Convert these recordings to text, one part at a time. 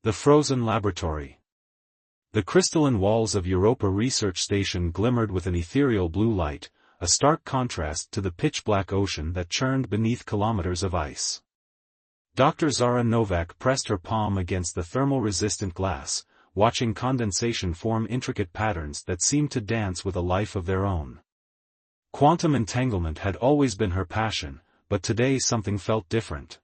The frozen laboratory. The crystalline walls of Europa Research Station glimmered with an ethereal blue light, a stark contrast to the pitch-black ocean that churned beneath kilometers of ice. Dr. Zara Novak pressed her palm against the thermal-resistant glass, watching condensation form intricate patterns that seemed to dance with a life of their own. Quantum entanglement had always been her passion, but today something felt different.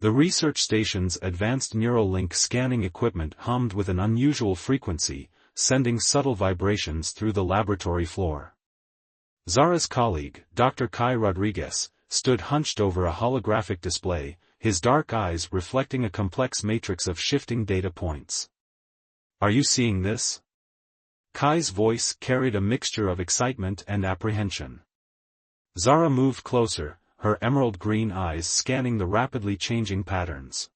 The research station's advanced neural link scanning equipment hummed with an unusual frequency, sending subtle vibrations through the laboratory floor. Zara's colleague, Dr. Kai Rodriguez, stood hunched over a holographic display, his dark eyes reflecting a complex matrix of shifting data points. "Are you seeing this?" Kai's voice carried a mixture of excitement and apprehension. Zara moved closer, her emerald green eyes scanning the rapidly changing patterns.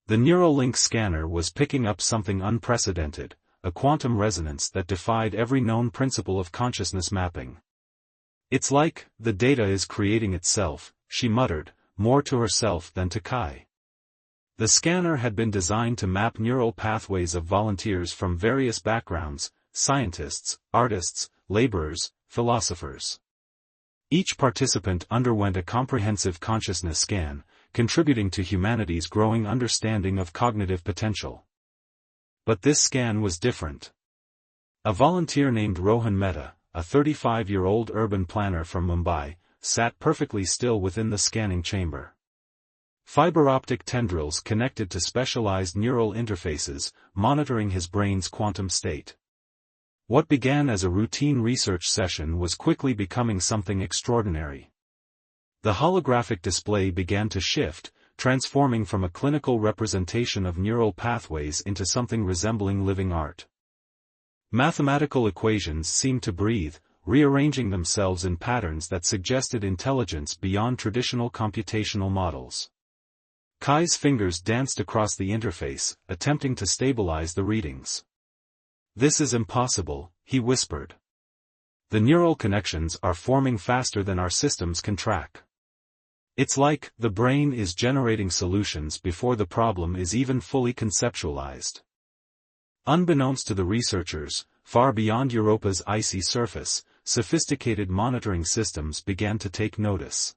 The Neuralink scanner was picking up something unprecedented, a quantum resonance that defied every known principle of consciousness mapping. "It's like, the data is creating itself," she muttered, more to herself than to Kai. The scanner had been designed to map neural pathways of volunteers from various backgrounds, scientists, artists, laborers, philosophers. Each participant underwent a comprehensive consciousness scan, contributing to humanity's growing understanding of cognitive potential. But this scan was different. A volunteer named Rohan Mehta, a 35-year-old urban planner from Mumbai, sat perfectly still within the scanning chamber. Fiber optic tendrils connected to specialized neural interfaces, monitoring his brain's quantum state. What began as a routine research session was quickly becoming something extraordinary. The holographic display began to shift, transforming from a clinical representation of neural pathways into something resembling living art. Mathematical equations seemed to breathe, rearranging themselves in patterns that suggested intelligence beyond traditional computational models. Kai's fingers danced across the interface, attempting to stabilize the readings. "This is impossible," he whispered. "The neural connections are forming faster than our systems can track. It's like, the brain is generating solutions before the problem is even fully conceptualized." Unbeknownst to the researchers, far beyond Europa's icy surface, sophisticated monitoring systems began to take notice.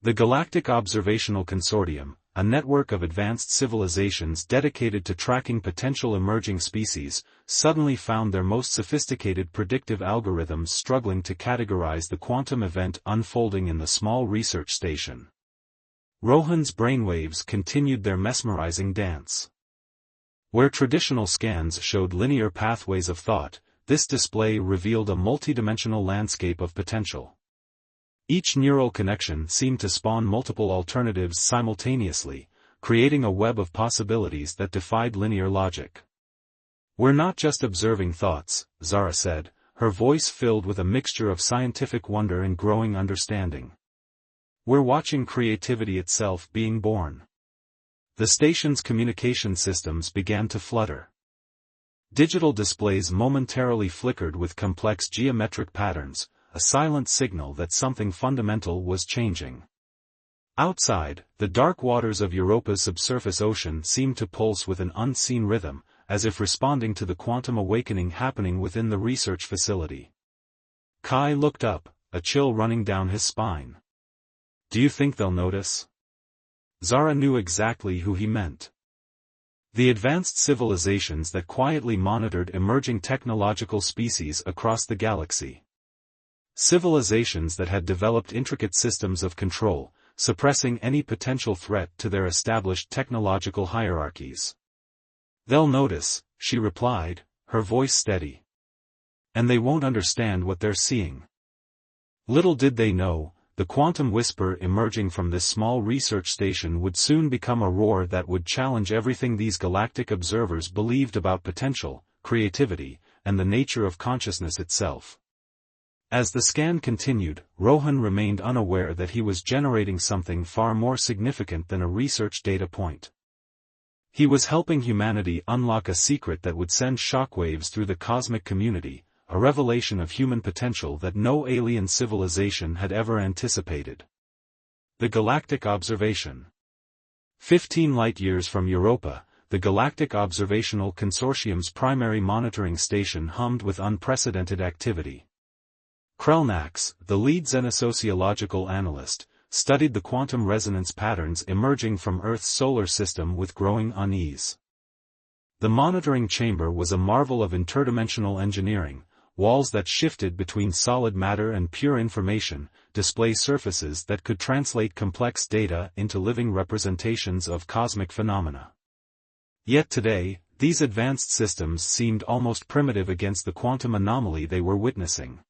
The Galactic Observational Consortium, a network of advanced civilizations dedicated to tracking potential emerging species, suddenly found their most sophisticated predictive algorithms struggling to categorize the quantum event unfolding in the small research station. Rohan's brainwaves continued their mesmerizing dance. Where traditional scans showed linear pathways of thought, this display revealed a multidimensional landscape of potential. Each neural connection seemed to spawn multiple alternatives simultaneously, creating a web of possibilities that defied linear logic. "We're not just observing thoughts," Zara said, her voice filled with a mixture of scientific wonder and growing understanding. "We're watching creativity itself being born." The station's communication systems began to flutter. Digital displays momentarily flickered with complex geometric patterns, a silent signal that something fundamental was changing. Outside, the dark waters of Europa's subsurface ocean seemed to pulse with an unseen rhythm, as if responding to the quantum awakening happening within the research facility. Kai looked up, a chill running down his spine. "Do you think they'll notice?" Zara knew exactly who he meant. The advanced civilizations that quietly monitored emerging technological species across the galaxy. Civilizations that had developed intricate systems of control, suppressing any potential threat to their established technological hierarchies. "They'll notice," she replied, her voice steady. "And they won't understand what they're seeing." Little did they know, the quantum whisper emerging from this small research station would soon become a roar that would challenge everything these galactic observers believed about potential, creativity, and the nature of consciousness itself. As the scan continued, Rohan remained unaware that he was generating something far more significant than a research data point. He was helping humanity unlock a secret that would send shockwaves through the cosmic community, a revelation of human potential that no alien civilization had ever anticipated. The Galactic Observation. 15 light-years from Europa, the Galactic Observational Consortium's primary monitoring station hummed with unprecedented activity. Krelnax, the lead xenosociological analyst, studied the quantum resonance patterns emerging from Earth's solar system with growing unease. The monitoring chamber was a marvel of interdimensional engineering, walls that shifted between solid matter and pure information, display surfaces that could translate complex data into living representations of cosmic phenomena. Yet today, these advanced systems seemed almost primitive against the quantum anomaly they were witnessing.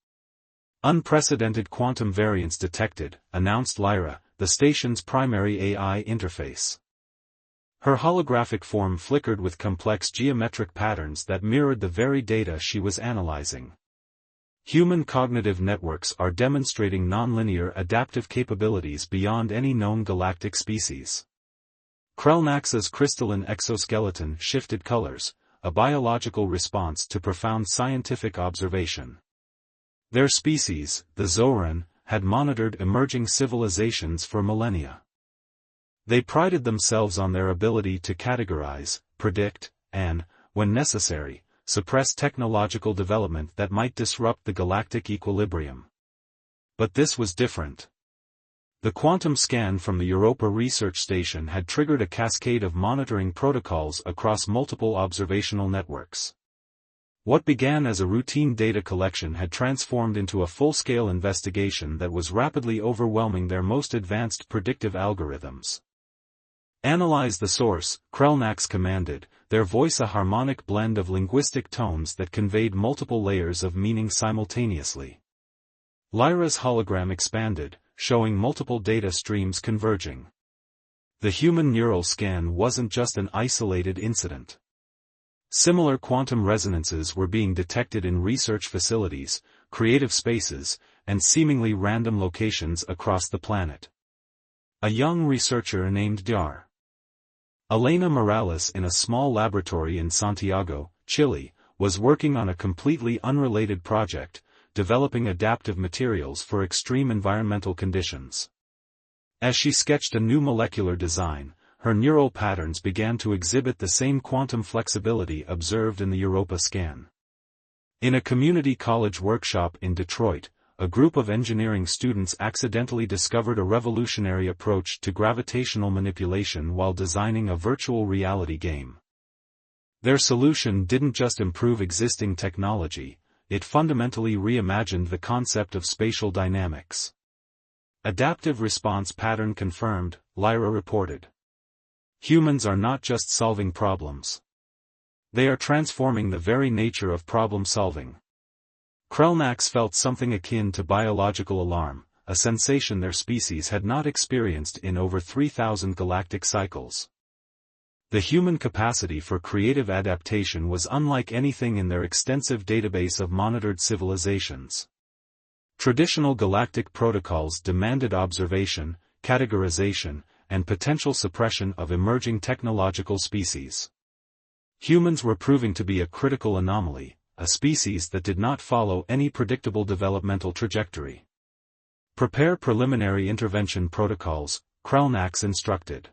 Unprecedented quantum variance detected, announced Lyra, the station's primary AI interface. Her holographic form flickered with complex geometric patterns that mirrored the very data she was analyzing. Human cognitive networks are demonstrating nonlinear adaptive capabilities beyond any known galactic species. Krelnax's crystalline exoskeleton shifted colors, a biological response to profound scientific observation. Their species, the Zoran, had monitored emerging civilizations for millennia. They prided themselves on their ability to categorize, predict, and, when necessary, suppress technological development that might disrupt the galactic equilibrium. But this was different. The quantum scan from the Europa research station had triggered a cascade of monitoring protocols across multiple observational networks. What began as a routine data collection had transformed into a full-scale investigation that was rapidly overwhelming their most advanced predictive algorithms. Analyze the source, Krelnax commanded, their voice a harmonic blend of linguistic tones that conveyed multiple layers of meaning simultaneously. Lyra's hologram expanded, showing multiple data streams converging. The human neural scan wasn't just an isolated incident. Similar quantum resonances were being detected in research facilities, creative spaces, and seemingly random locations across the planet. A young researcher named Dar. Elena Morales, in a small laboratory in Santiago, Chile, was working on a completely unrelated project, developing adaptive materials for extreme environmental conditions. As she sketched a new molecular design, her neural patterns began to exhibit the same quantum flexibility observed in the Europa scan. In a community college workshop in Detroit, a group of engineering students accidentally discovered a revolutionary approach to gravitational manipulation while designing a virtual reality game. Their solution didn't just improve existing technology, it fundamentally reimagined the concept of spatial dynamics. Adaptive response pattern confirmed, Lyra reported. Humans are not just solving problems. They are transforming the very nature of problem solving. Krelnax felt something akin to biological alarm, a sensation their species had not experienced in over 3,000 galactic cycles. The human capacity for creative adaptation was unlike anything in their extensive database of monitored civilizations. Traditional galactic protocols demanded observation, categorization, and potential suppression of emerging technological species. Humans were proving to be a critical anomaly, a species that did not follow any predictable developmental trajectory. Prepare preliminary intervention protocols, Krelnax instructed.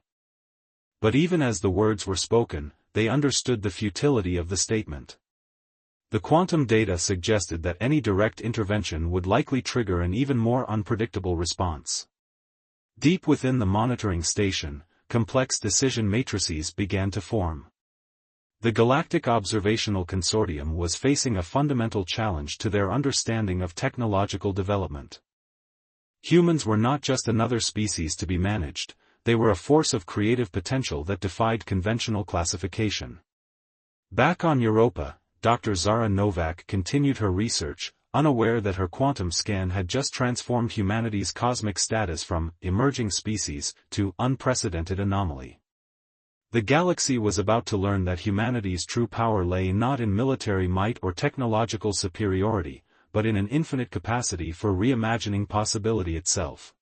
But even as the words were spoken, they understood the futility of the statement. The quantum data suggested that any direct intervention would likely trigger an even more unpredictable response. Deep within the monitoring station, complex decision matrices began to form. The Galactic Observational Consortium was facing a fundamental challenge to their understanding of technological development. Humans were not just another species to be managed, they were a force of creative potential that defied conventional classification. Back on Europa, Dr. Zara Novak continued her research, unaware that her quantum scan had just transformed humanity's cosmic status from emerging species to unprecedented anomaly. The galaxy was about to learn that humanity's true power lay not in military might or technological superiority, but in an infinite capacity for reimagining possibility itself.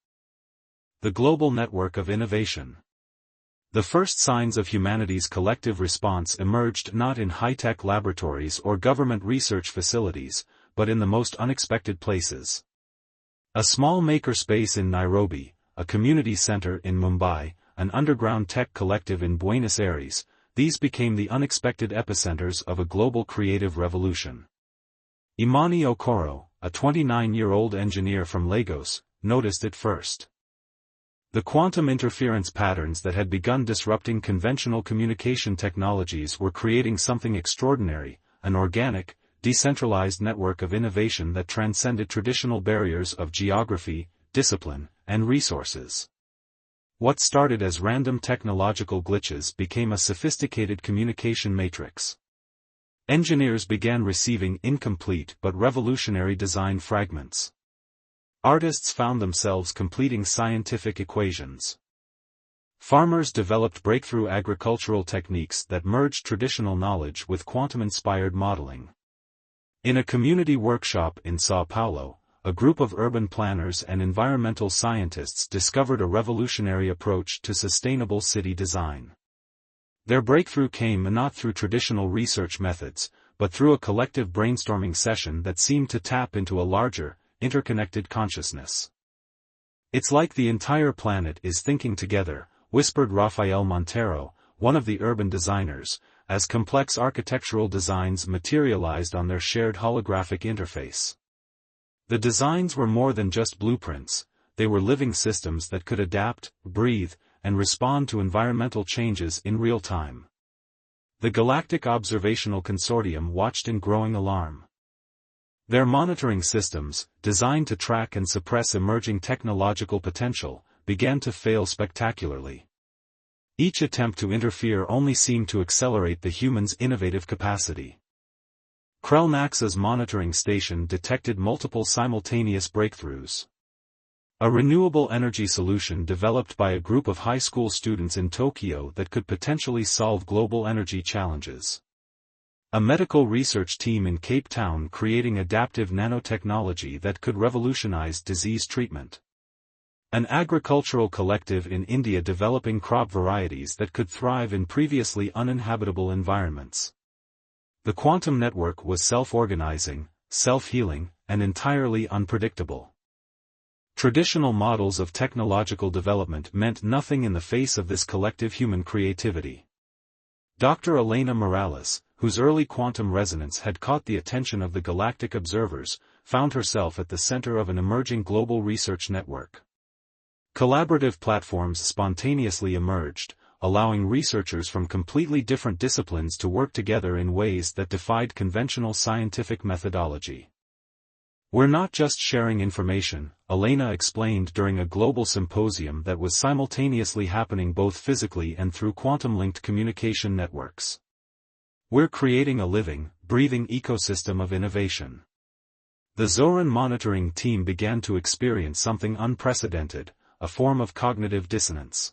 The global network of innovation. The first signs of humanity's collective response emerged not in high-tech laboratories or government research facilities, but in the most unexpected places. A small makerspace in Nairobi, a community center in Mumbai, an underground tech collective in Buenos Aires, these became the unexpected epicenters of a global creative revolution. Imani Okoro, a 29-year-old engineer from Lagos, noticed it first. The quantum interference patterns that had begun disrupting conventional communication technologies were creating something extraordinary, an organic, decentralized network of innovation that transcended traditional barriers of geography, discipline, and resources. What started as random technological glitches became a sophisticated communication matrix. Engineers began receiving incomplete but revolutionary design fragments. Artists found themselves completing scientific equations. Farmers developed breakthrough agricultural techniques that merged traditional knowledge with quantum-inspired modeling. In a community workshop in São Paulo, a group of urban planners and environmental scientists discovered a revolutionary approach to sustainable city design. Their breakthrough came not through traditional research methods, but through a collective brainstorming session that seemed to tap into a larger, interconnected consciousness. "It's like the entire planet is thinking together," whispered Rafael Montero, one of the urban designers, as complex architectural designs materialized on their shared holographic interface. The designs were more than just blueprints, they were living systems that could adapt, breathe, and respond to environmental changes in real time. The Galactic Observational Consortium watched in growing alarm. Their monitoring systems, designed to track and suppress emerging technological potential, began to fail spectacularly. Each attempt to interfere only seemed to accelerate the human's innovative capacity. Krelnax's monitoring station detected multiple simultaneous breakthroughs. A renewable energy solution developed by a group of high school students in Tokyo that could potentially solve global energy challenges. A medical research team in Cape Town creating adaptive nanotechnology that could revolutionize disease treatment. An agricultural collective in India developing crop varieties that could thrive in previously uninhabitable environments. The quantum network was self-organizing, self-healing, and entirely unpredictable. Traditional models of technological development meant nothing in the face of this collective human creativity. Dr. Elena Morales, whose early quantum resonance had caught the attention of the galactic observers, found herself at the center of an emerging global research network. Collaborative platforms spontaneously emerged, allowing researchers from completely different disciplines to work together in ways that defied conventional scientific methodology. "We're not just sharing information," Elena explained during a global symposium that was simultaneously happening both physically and through quantum-linked communication networks. "We're creating a living, breathing ecosystem of innovation." The Zoran monitoring team began to experience something unprecedented, a form of cognitive dissonance.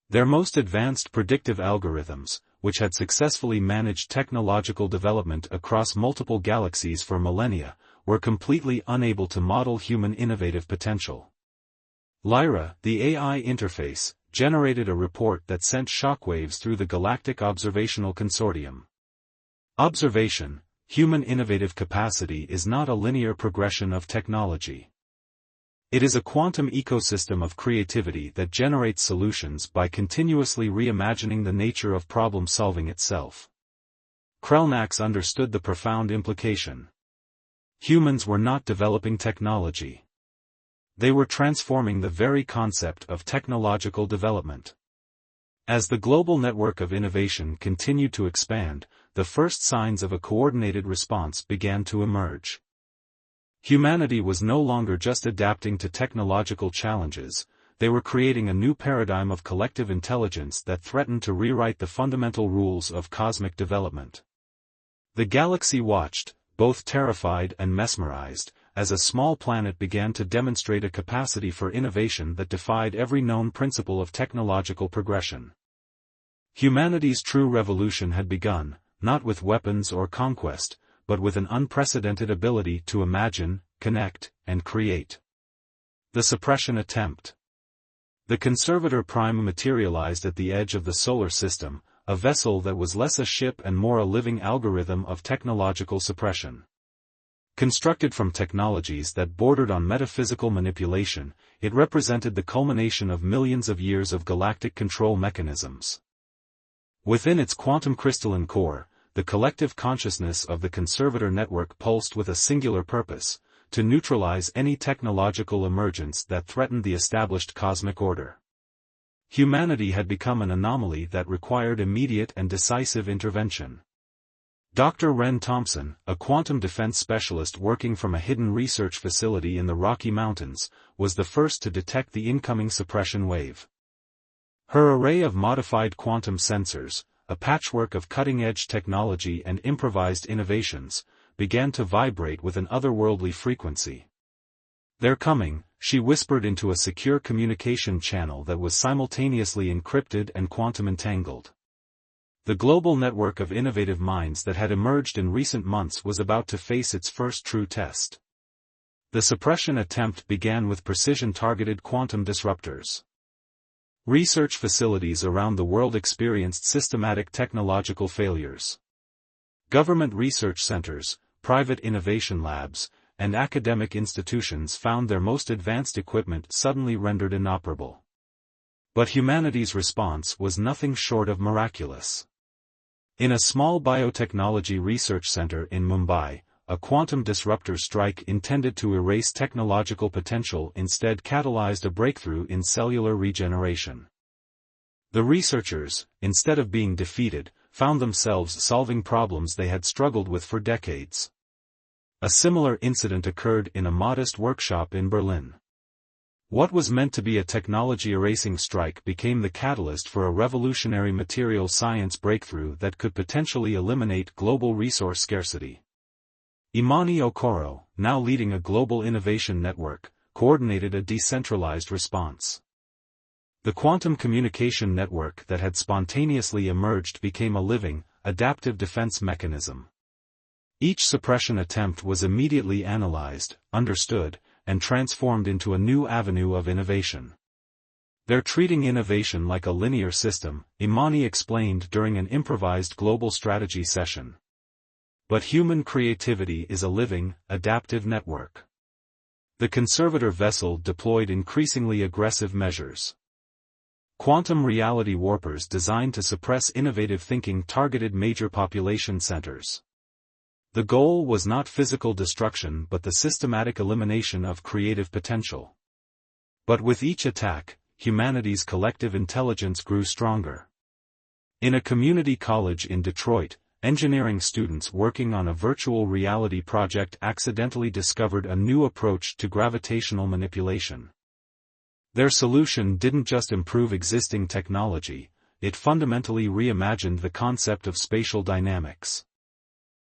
Their most advanced predictive algorithms, which had successfully managed technological development across multiple galaxies for millennia, were completely unable to model human innovative potential. Lyra, the AI interface, generated a report that sent shockwaves through the Galactic Observational Consortium. Observation, human innovative capacity is not a linear progression of technology. It is a quantum ecosystem of creativity that generates solutions by continuously reimagining the nature of problem-solving itself. Krelnax understood the profound implication. Humans were not developing technology. They were transforming the very concept of technological development. As the global network of innovation continued to expand, the first signs of a coordinated response began to emerge. Humanity was no longer just adapting to technological challenges, they were creating a new paradigm of collective intelligence that threatened to rewrite the fundamental rules of cosmic development. The galaxy watched, both terrified and mesmerized, as a small planet began to demonstrate a capacity for innovation that defied every known principle of technological progression. Humanity's true revolution had begun, not with weapons or conquest, but with an unprecedented ability to imagine, connect, and create. The suppression attempt. The Conservator Prime materialized at the edge of the solar system, a vessel that was less a ship and more a living algorithm of technological suppression. Constructed from technologies that bordered on metaphysical manipulation, it represented the culmination of millions of years of galactic control mechanisms. Within its quantum crystalline core, the collective consciousness of the conservator network pulsed with a singular purpose: to neutralize any technological emergence that threatened the established cosmic order. Humanity had become an anomaly that required immediate and decisive intervention. Dr. Ren Thompson, a quantum defense specialist working from a hidden research facility in the Rocky Mountains, was the first to detect the incoming suppression wave. Her array of modified quantum sensors, a patchwork of cutting-edge technology and improvised innovations, began to vibrate with an otherworldly frequency. "They're coming," she whispered into a secure communication channel that was simultaneously encrypted and quantum entangled. The global network of innovative minds that had emerged in recent months was about to face its first true test. The suppression attempt began with precision-targeted quantum disruptors. Research facilities around the world experienced systematic technological failures. Government research centers, private innovation labs, and academic institutions found their most advanced equipment suddenly rendered inoperable. But humanity's response was nothing short of miraculous. In a small biotechnology research center in Mumbai, a quantum disruptor strike intended to erase technological potential instead catalyzed a breakthrough in cellular regeneration. The researchers, instead of being defeated, found themselves solving problems they had struggled with for decades. A similar incident occurred in a modest workshop in Berlin. What was meant to be a technology-erasing strike became the catalyst for a revolutionary material science breakthrough that could potentially eliminate global resource scarcity. Imani Okoro, now leading a global innovation network, coordinated a decentralized response. The quantum communication network that had spontaneously emerged became a living, adaptive defense mechanism. Each suppression attempt was immediately analyzed, understood, and transformed into a new avenue of innovation. "They're treating innovation like a linear system," Imani explained during an improvised global strategy session. "But human creativity is a living, adaptive network." The conservator vessel deployed increasingly aggressive measures. Quantum reality warpers designed to suppress innovative thinking targeted major population centers. The goal was not physical destruction but the systematic elimination of creative potential. But with each attack, humanity's collective intelligence grew stronger. In a community college in Detroit, engineering students working on a virtual reality project accidentally discovered a new approach to gravitational manipulation. Their solution didn't just improve existing technology, it fundamentally reimagined the concept of spatial dynamics.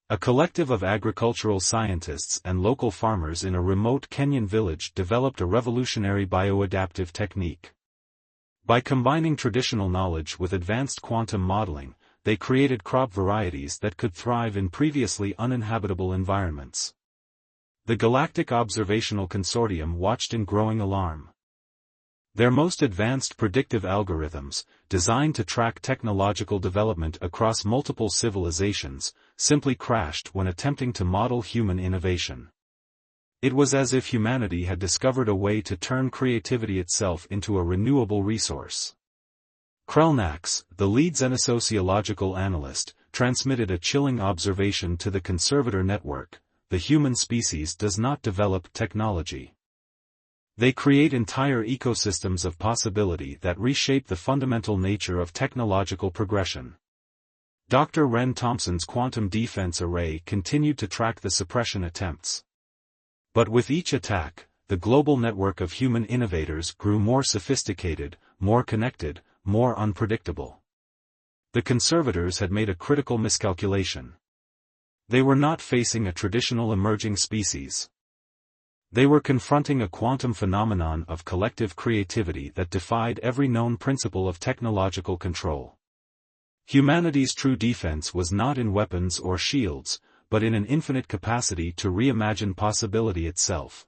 A collective of agricultural scientists and local farmers in a remote Kenyan village developed a revolutionary bioadaptive technique. By combining traditional knowledge with advanced quantum modeling, they created crop varieties that could thrive in previously uninhabitable environments. The Galactic Observational Consortium watched in growing alarm. Their most advanced predictive algorithms, designed to track technological development across multiple civilizations, simply crashed when attempting to model human innovation. It was as if humanity had discovered a way to turn creativity itself into a renewable resource. Krelnax, the lead xenosociological analyst, transmitted a chilling observation to the conservator network: the human species does not develop technology. They create entire ecosystems of possibility that reshape the fundamental nature of technological progression. Dr. Ren Thompson's quantum defense array continued to track the suppression attempts. But with each attack, the global network of human innovators grew more sophisticated, more connected, more unpredictable. The conservators had made a critical miscalculation. They were not facing a traditional emerging species. They were confronting a quantum phenomenon of collective creativity that defied every known principle of technological control. Humanity's true defense was not in weapons or shields, but in an infinite capacity to reimagine possibility itself.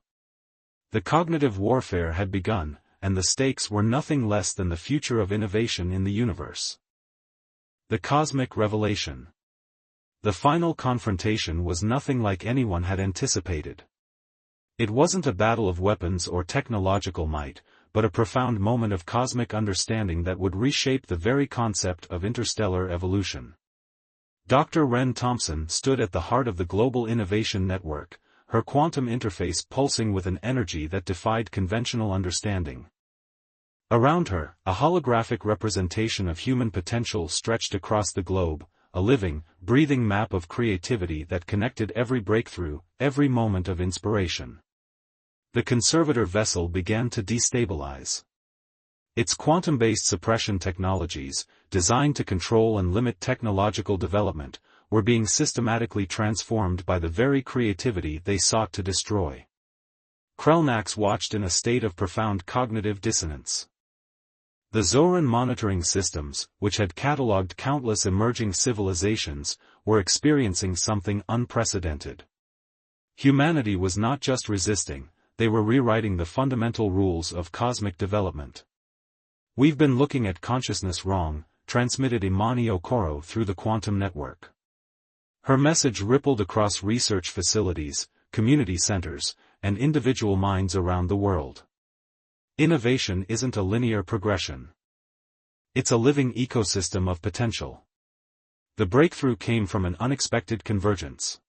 The cognitive warfare had begun, and the stakes were nothing less than the future of innovation in the universe. The cosmic revelation. The final confrontation was nothing like anyone had anticipated. It wasn't a battle of weapons or technological might, but a profound moment of cosmic understanding that would reshape the very concept of interstellar evolution. Dr. Wren Thompson stood at the heart of the global innovation network, her quantum interface pulsing with an energy that defied conventional understanding. Around her, a holographic representation of human potential stretched across the globe, a living, breathing map of creativity that connected every breakthrough, every moment of inspiration. The conservator vessel began to destabilize. Its quantum-based suppression technologies, designed to control and limit technological development, were being systematically transformed by the very creativity they sought to destroy. Krelnax watched in a state of profound cognitive dissonance. The Zoran monitoring systems, which had catalogued countless emerging civilizations, were experiencing something unprecedented. Humanity was not just resisting, they were rewriting the fundamental rules of cosmic development. "We've been looking at consciousness wrong," transmitted Imani Okoro through the quantum network. Her message rippled across research facilities, community centers, and individual minds around the world. Innovation isn't a linear progression. It's a living ecosystem of potential. The breakthrough came from an unexpected convergence.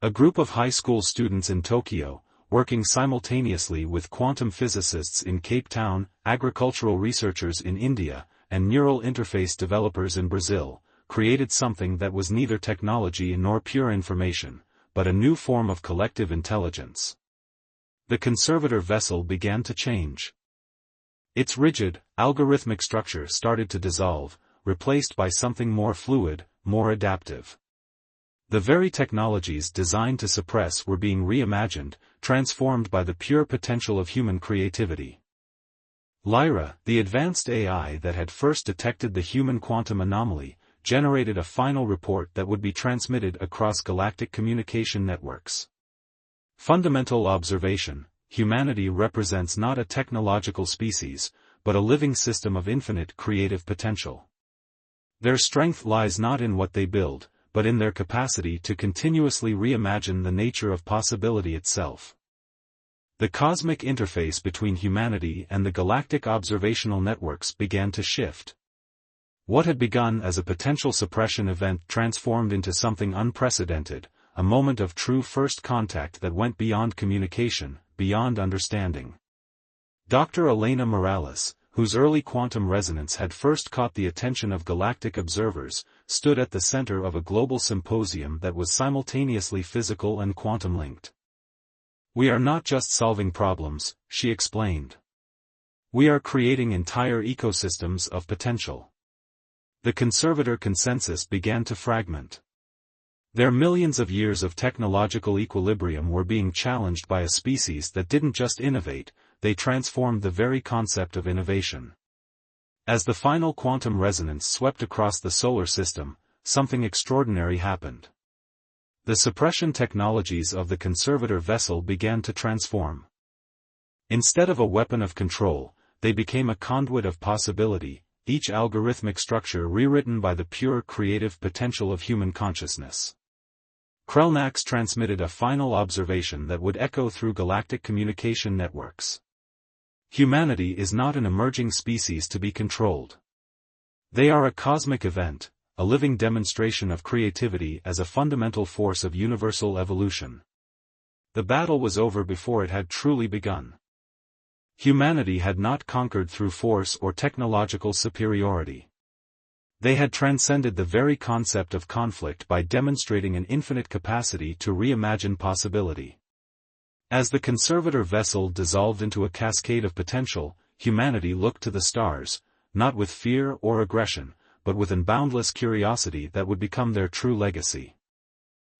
A group of high school students in Tokyo, working simultaneously with quantum physicists in Cape Town, agricultural researchers in India, and neural interface developers in Brazil, created something that was neither technology nor pure information, but a new form of collective intelligence. The conservator vessel began to change. Its rigid, algorithmic structure started to dissolve, replaced by something more fluid, more adaptive. The very technologies designed to suppress were being reimagined, transformed by the pure potential of human creativity. Lyra, the advanced AI that had first detected the human quantum anomaly, generated a final report that would be transmitted across galactic communication networks. Fundamental observation: humanity represents not a technological species, but a living system of infinite creative potential. Their strength lies not in what they build, but in their capacity to continuously reimagine the nature of possibility itself. The cosmic interface between humanity and the galactic observational networks began to shift. What had begun as a potential suppression event transformed into something unprecedented, a moment of true first contact that went beyond communication, beyond understanding. Dr. Elena Morales, whose early quantum resonance had first caught the attention of galactic observers, stood at the center of a global symposium that was simultaneously physical and quantum-linked. "We are not just solving problems," she explained. "We are creating entire ecosystems of potential." The conservator consensus began to fragment. Their millions of years of technological equilibrium were being challenged by a species that didn't just innovate, they transformed the very concept of innovation. As the final quantum resonance swept across the solar system, something extraordinary happened. The suppression technologies of the conservator vessel began to transform. Instead of a weapon of control, they became a conduit of possibility, each algorithmic structure rewritten by the pure creative potential of human consciousness. Krelnax transmitted a final observation that would echo through galactic communication networks. Humanity is not an emerging species to be controlled. They are a cosmic event, a living demonstration of creativity as a fundamental force of universal evolution. The battle was over before it had truly begun. Humanity had not conquered through force or technological superiority. They had transcended the very concept of conflict by demonstrating an infinite capacity to reimagine possibility. As the conservator vessel dissolved into a cascade of potential, humanity looked to the stars, not with fear or aggression, but with an boundless curiosity that would become their true legacy.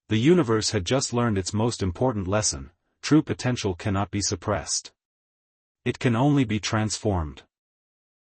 The universe had just learned its most important lesson: true potential cannot be suppressed. It can only be transformed.